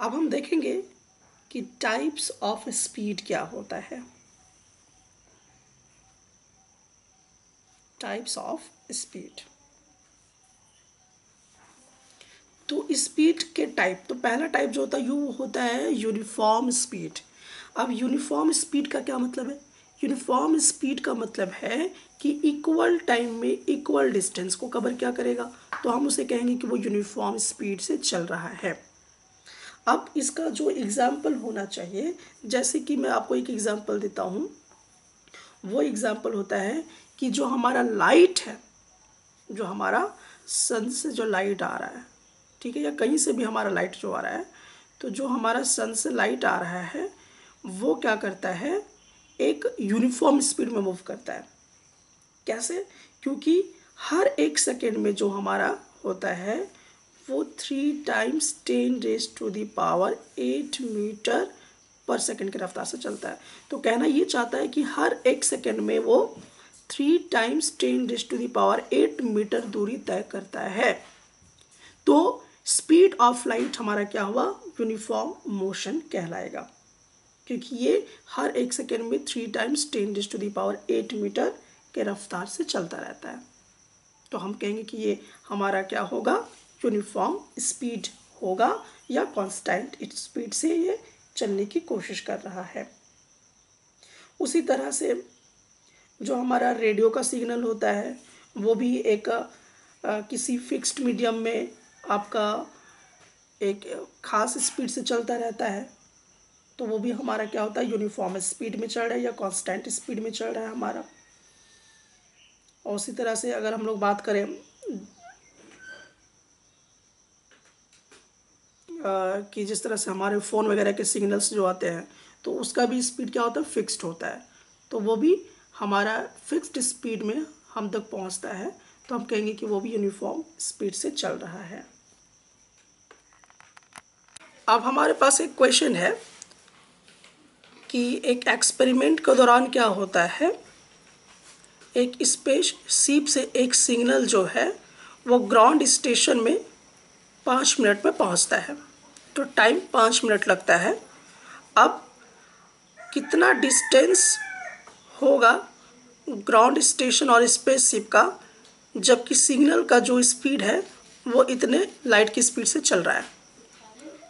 अब हम देखेंगे कि टाइप्स ऑफ स्पीड क्या होता है। टाइप्स ऑफ स्पीड, तो स्पीड के टाइप, तो पहला टाइप जो होता है वो होता है यूनिफॉर्म स्पीड। अब यूनिफॉर्म स्पीड का क्या मतलब है? यूनिफॉर्म स्पीड का मतलब है कि इक्वल टाइम में इक्वल डिस्टेंस को कवर क्या करेगा, तो हम उसे कहेंगे कि वो यूनिफॉर्म स्पीड से चल रहा है। अब इसका जो एग्जाम्पल होना चाहिए, जैसे कि मैं आपको एक एग्जाम्पल देता हूँ, वो एग्जाम्पल होता है कि जो हमारा लाइट है, जो हमारा सन से जो लाइट आ रहा है, ठीक है, या कहीं से भी हमारा लाइट जो आ रहा है, तो जो हमारा सन से लाइट आ रहा है वो क्या करता है, एक यूनिफॉर्म स्पीड में मूव करता है। कैसे? क्योंकि हर एक सेकेंड में जो हमारा होता है वो 3 × 10⁻⁸ मीटर पर सेकेंड की रफ्तार से चलता है। तो कहना ये चाहता है कि हर एक सेकेंड में वो 3 × 10⁸ मीटर दूरी तय करता है। तो स्पीड ऑफ लाइट हमारा क्या हुआ, यूनिफॉर्म मोशन कहलाएगा, क्योंकि ये हर एक सेकेंड में 3 × 10⁸ मीटर के रफ्तार से चलता रहता है। तो हम कहेंगे कि ये हमारा क्या होगा, यूनिफॉर्म स्पीड होगा, या कांस्टेंट स्पीड से ये चलने की कोशिश कर रहा है। उसी तरह से जो हमारा रेडियो का सिग्नल होता है वो भी एक किसी फिक्स्ड मीडियम में आपका एक खास स्पीड से चलता रहता है। तो वो भी हमारा क्या होता है, यूनिफॉर्म स्पीड में चल रहा है या कांस्टेंट स्पीड में चल रहा है हमारा। और उसी तरह से अगर हम लोग बात करें कि जिस तरह से हमारे फ़ोन वगैरह के सिग्नल्स जो आते हैं, तो उसका भी स्पीड क्या होता है, फिक्स्ड होता है। तो वो भी हमारा फिक्स्ड स्पीड में हम तक पहुंचता है, तो हम कहेंगे कि वो भी यूनिफॉर्म स्पीड से चल रहा है। अब हमारे पास एक क्वेश्चन है कि एक एक्सपेरिमेंट के दौरान क्या होता है, एक स्पेस शिप से एक सिग्नल जो है वो ग्राउंड स्टेशन में 5 मिनट में पहुंचता है। तो टाइम 5 मिनट लगता है। अब कितना डिस्टेंस होगा ग्राउंड स्टेशन और स्पेसशिप का, जबकि सिग्नल का जो स्पीड है वो इतने लाइट की स्पीड से चल रहा है।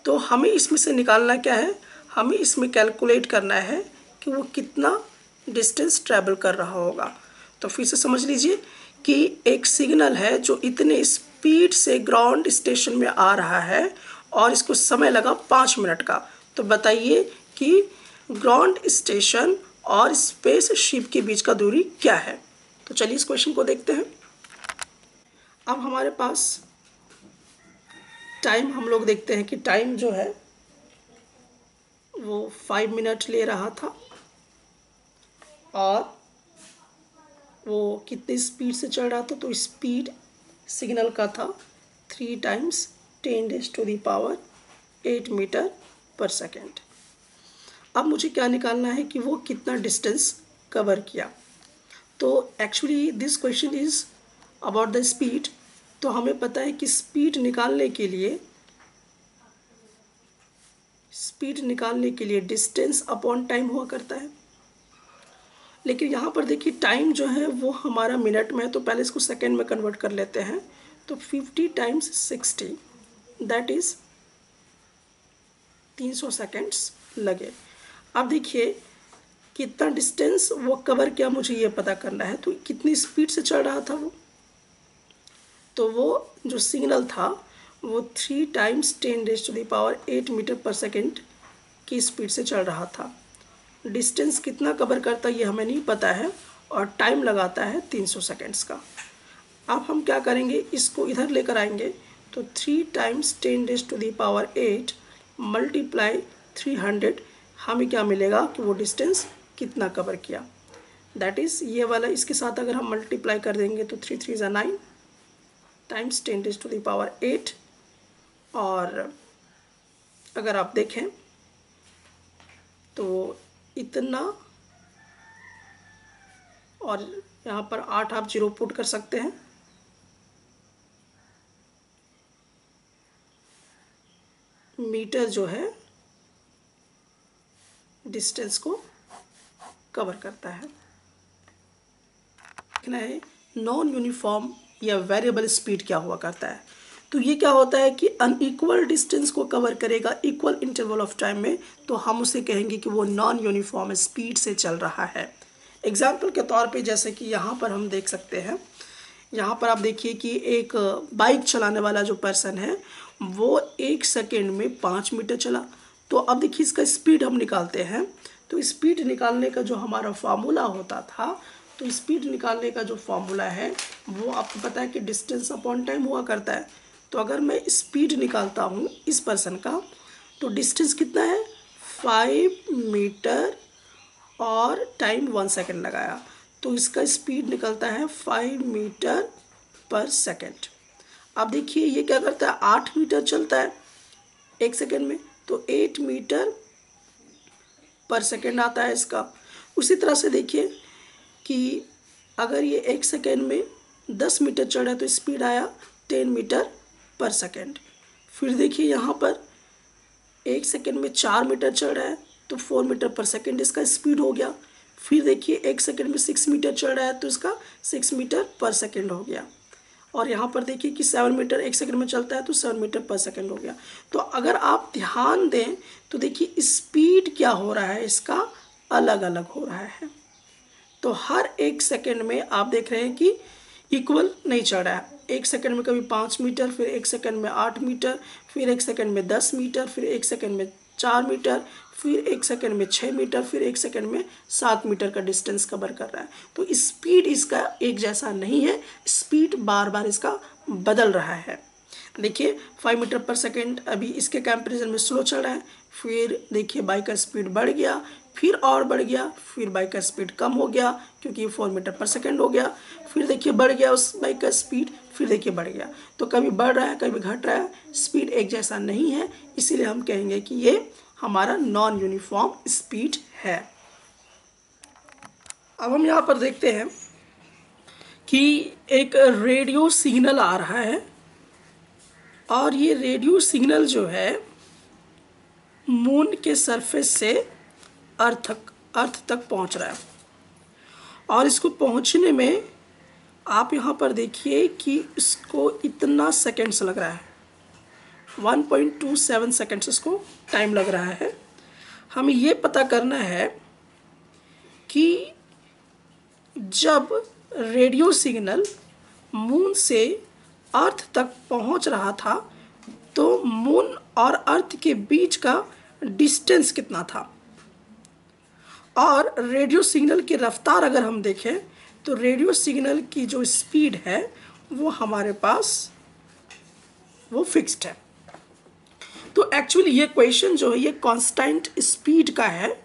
तो हमें इसमें से निकालना क्या है, हमें इसमें कैलकुलेट करना है कि वो कितना डिस्टेंस ट्रैवल कर रहा होगा। तो फिर से समझ लीजिए कि एक सिग्नल है जो इतने स्पीड से ग्राउंड स्टेशन में आ रहा है और इसको समय लगा 5 मिनट का। तो बताइए कि ग्राउंड स्टेशन और स्पेस शिप के बीच का दूरी क्या है। तो चलिए इस क्वेश्चन को देखते हैं। अब हमारे पास टाइम हम लोग देखते हैं कि टाइम जो है वो 5 मिनट ले रहा था और वो कितनी स्पीड से चल रहा था, तो स्पीड सिग्नल का था 3 × 10⁸ मीटर पर सेकेंड। अब मुझे क्या निकालना है कि वो कितना डिस्टेंस कवर किया। तो actually this question is about the speed. तो हमें पता है कि स्पीड निकालने के लिए डिस्टेंस अपॉन टाइम हुआ करता है। लेकिन यहाँ पर देखिए टाइम जो है वो हमारा मिनट में है, तो पहले इसको सेकेंड में कन्वर्ट कर लेते हैं। तो 50 × 60 दैट इज़ 300 सेकेंड्स लगे। अब देखिए कितना डिस्टेंस वो कवर किया, मुझे ये पता करना है। तो कितनी स्पीड से चल रहा था वो, तो वो जो सिग्नल था वो 3 × 10⁸ मीटर पर सेकेंड की स्पीड से चल रहा था। डिस्टेंस कितना कवर करता है ये हमें नहीं पता है, और टाइम लगाता है 300 सेकेंड्स का। अब हम क्या करेंगे, इसको इधर लेकर आएंगे। तो 3 × 10⁸ मल्टीप्लाई 300, हमें क्या मिलेगा कि वो डिस्टेंस कितना कवर किया। दैट इज़ ये वाला, इसके साथ अगर हम मल्टीप्लाई कर देंगे तो 3 3 9 टाइम्स 10⁸। और अगर आप देखें तो इतना, और यहाँ पर 8 आप जीरो पुट कर सकते हैं। मीटर जो है डिस्टेंस को कवर करता है। देखना है नॉन यूनिफॉर्म या वेरिएबल स्पीड क्या हुआ करता है। तो ये क्या होता है कि अनइक्वल डिस्टेंस को कवर करेगा इक्वल इंटरवल ऑफ टाइम में, तो हम उसे कहेंगे कि वो नॉन यूनिफॉर्म स्पीड से चल रहा है। एग्जाम्पल के तौर पे जैसे कि यहाँ पर हम देख सकते हैं, यहाँ पर आप देखिए कि एक बाइक चलाने वाला जो पर्सन है वो 1 सेकेंड में 5 मीटर चला। तो अब देखिए इसका स्पीड हम निकालते हैं। तो स्पीड निकालने का जो हमारा फार्मूला होता था, तो स्पीड निकालने का जो फार्मूला है वो आपको पता है कि डिस्टेंस अपॉन टाइम हुआ करता है। तो अगर मैं स्पीड निकालता हूँ इस पर्सन का, तो डिस्टेंस कितना है 5 मीटर और टाइम 1 सेकेंड लगाया, तो इसका स्पीड निकलता है 5 मीटर पर सेकेंड। अब देखिए ये क्या करता है 8 मीटर चलता है 1 सेकेंड में, तो 8 मीटर पर सेकेंड आता है इसका। उसी तरह से देखिए कि अगर ये 1 सेकेंड में 10 मीटर चल रहा है तो स्पीड आया 10 मीटर पर सेकेंड। फिर देखिए यहाँ पर 1 सेकेंड में 4 मीटर चल रहा है तो 4 मीटर पर सेकेंड इसका स्पीड हो गया। फिर देखिए 1 सेकेंड में 6 मीटर चल रहा है तो इसका 6 मीटर पर सेकेंड हो गया। और यहाँ पर देखिए कि 7 मीटर 1 सेकेंड में चलता है तो 7 मीटर पर सेकेंड हो गया। तो अगर आप ध्यान दें तो देखिए स्पीड क्या हो रहा है इसका अलग अलग हो रहा है। तो हर 1 सेकेंड में आप देख रहे हैं कि इक्वल नहीं चल रहा है। 1 सेकेंड में कभी 5 मीटर, फिर 1 सेकेंड में 8 मीटर, फिर 1 सेकेंड में 10 मीटर, फिर 1 सेकेंड में 4 मीटर, फिर 1 सेकेंड में 6 मीटर, फिर 1 सेकेंड में 7 मीटर का डिस्टेंस कवर कर रहा है। तो स्पीड इसका एक जैसा नहीं है, स्पीड बार बार इसका बदल रहा है। देखिए 5 मीटर पर सेकेंड अभी इसके कंपैरिजन में स्लो चल रहा है। फिर देखिए बाइक का स्पीड बढ़ गया, फिर और बढ़ गया, फिर बाइक का स्पीड कम हो गया क्योंकि 4 मीटर पर सेकेंड हो गया। फिर देखिए बढ़ गया उस बाइक का स्पीड, फिर देखिए बढ़ गया। तो कभी बढ़ रहा है कभी घट रहा है, स्पीड एक जैसा नहीं है, इसीलिए हम कहेंगे कि ये हमारा नॉन यूनिफॉर्म स्पीड है। अब हम यहाँ पर देखते हैं कि एक रेडियो सिग्नल आ रहा है और ये रेडियो सिग्नल जो है मून के सरफेस से अर्थ तक पहुंच रहा है। और इसको पहुंचने में आप यहाँ पर देखिए कि इसको इतना सेकेंड्स लग रहा है, 1.27 सेकेंड्स इसको टाइम लग रहा है। हमें ये पता करना है कि जब रेडियो सिग्नल मून से अर्थ तक पहुंच रहा था तो मून और अर्थ के बीच का डिस्टेंस कितना था। और रेडियो सिग्नल की रफ्तार अगर हम देखें तो रेडियो सिग्नल की जो स्पीड है वो हमारे पास वो फिक्स्ड है। तो एक्चुअली ये क्वेश्चन जो है ये कांस्टेंट स्पीड का है,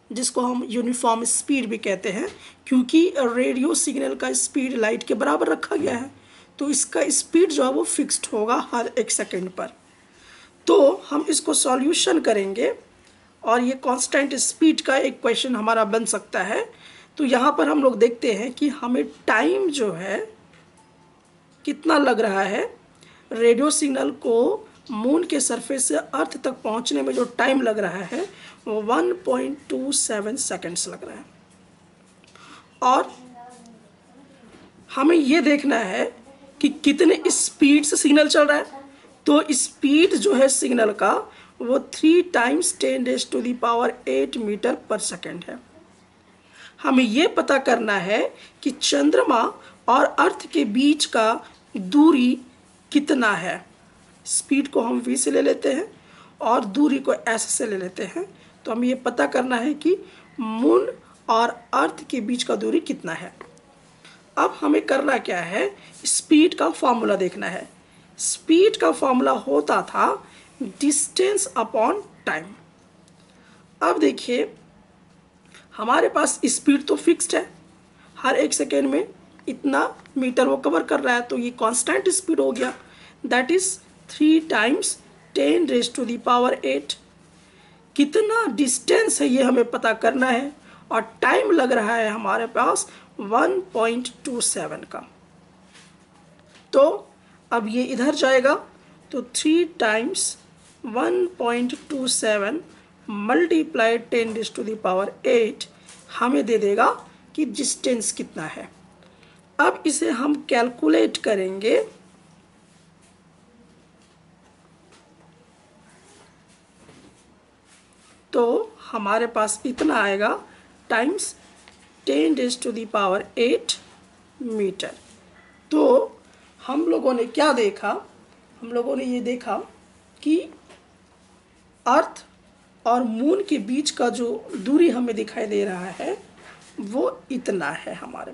जिसको हम यूनिफॉर्म स्पीड भी कहते हैं, क्योंकि रेडियो सिग्नल का स्पीड लाइट के बराबर रखा गया है। तो इसका स्पीड जो है वो फिक्स्ड होगा हर 1 सेकेंड पर। तो हम इसको सॉल्यूशन करेंगे और ये कांस्टेंट स्पीड का एक क्वेश्चन हमारा बन सकता है। तो यहाँ पर हम लोग देखते हैं कि हमें टाइम जो है कितना लग रहा है। रेडियो सिग्नल को मून के सरफेस से अर्थ तक पहुँचने में जो टाइम लग रहा है वो 1.27 सेकेंड्स लग रहा है। और हमें ये देखना है कि कितने स्पीड से सिग्नल चल रहा है। तो स्पीड जो है सिग्नल का वो 3 × 10⁸ मीटर पर सेकेंड है। हमें ये पता करना है कि चंद्रमा और अर्थ के बीच का दूरी कितना है। स्पीड को हम v से ले लेते हैं और दूरी को s से ले लेते हैं। तो हमें ये पता करना है कि मून और अर्थ के बीच का दूरी कितना है। अब हमें करना क्या है, स्पीड का फॉर्मूला देखना है। स्पीड का फॉर्मूला होता था डिस्टेंस अपॉन टाइम। अब देखिए हमारे पास स्पीड तो फिक्स्ड है, हर 1 सेकेंड में इतना मीटर वो कवर कर रहा है, तो ये कांस्टेंट स्पीड हो गया, दैट इज 3 × 10⁸। कितना डिस्टेंस है ये हमें पता करना है और टाइम लग रहा है हमारे पास 1.27 का। तो अब ये इधर जाएगा तो 3 × 1.27 मल्टीप्लाई 10⁸ हमें दे देगा कि डिस्टेंस कितना है। अब इसे हम कैलकुलेट करेंगे तो हमारे पास इतना आएगा टाइम्स 10⁸ मीटर। तो हम लोगों ने क्या देखा, हम लोगों ने ये देखा कि अर्थ और मून के बीच का जो दूरी हमें दिखाई दे रहा है वो इतना है, हमारे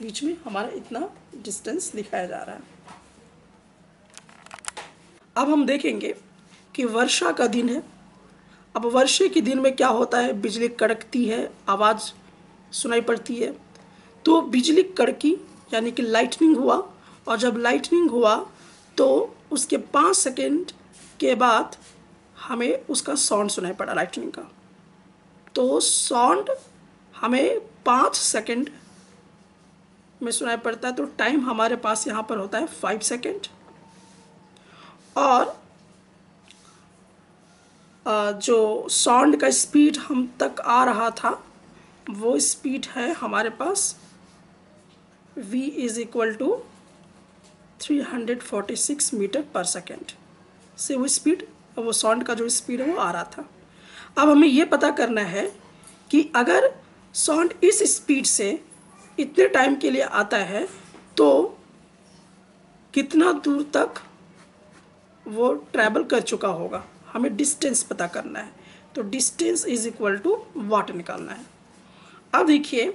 बीच में हमारा इतना डिस्टेंस दिखाया जा रहा है। अब हम देखेंगे कि वर्षा का दिन है। अब वर्षा के दिन में क्या होता है, बिजली कड़कती है, आवाज़ सुनाई पड़ती है। तो बिजली कड़की यानी कि लाइटनिंग हुआ, और जब लाइटनिंग हुआ तो उसके 5 सेकेंड के बाद हमें उसका साउंड सुनाई पड़ा लाइटनिंग का। तो साउंड हमें 5 सेकेंड में सुनाई पड़ता है, तो टाइम हमारे पास यहाँ पर होता है 5 सेकेंड। और जो साउंड का स्पीड हम तक आ रहा था वो स्पीड है हमारे पास v = 346 मीटर पर सेकेंड से वो स्पीड, वो साउंड का जो स्पीड है वो आ रहा था। अब हमें ये पता करना है कि अगर साउंड इस स्पीड से इतने टाइम के लिए आता है तो कितना दूर तक वो ट्रैवल कर चुका होगा, हमें डिस्टेंस पता करना है। तो डिस्टेंस = वाट निकालना है। अब देखिए,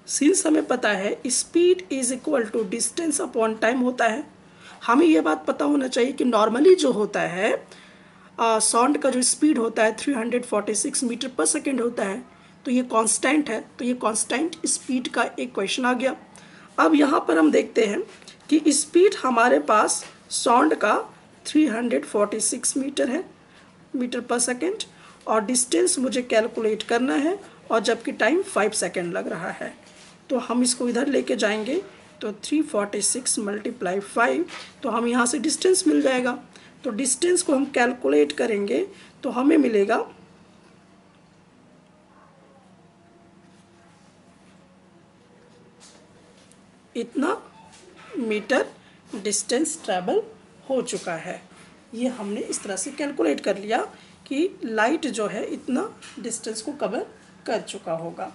सिंस हमें पता है स्पीड = डिस्टेंस अपॉन टाइम होता है, हमें ये बात पता होना चाहिए कि नॉर्मली जो होता है साउंड का जो स्पीड होता है 346 मीटर पर सेकेंड होता है। तो ये कांस्टेंट है, तो ये कांस्टेंट स्पीड का एक क्वेश्चन आ गया। अब यहाँ पर हम देखते हैं कि स्पीड हमारे पास साउंड का 346 मीटर पर सेकेंड, और डिस्टेंस मुझे कैलकुलेट करना है, और जबकि टाइम 5 सेकेंड लग रहा है। तो हम इसको इधर लेके जाएंगे, तो 346 × 5, तो हम यहाँ से डिस्टेंस मिल जाएगा। तो डिस्टेंस को हम कैलकुलेट करेंगे तो हमें मिलेगा इतना मीटर डिस्टेंस ट्रैवल हो चुका है। ये हमने इस तरह से कैलकुलेट कर लिया कि लाइट जो है इतना डिस्टेंस को कवर कर चुका होगा।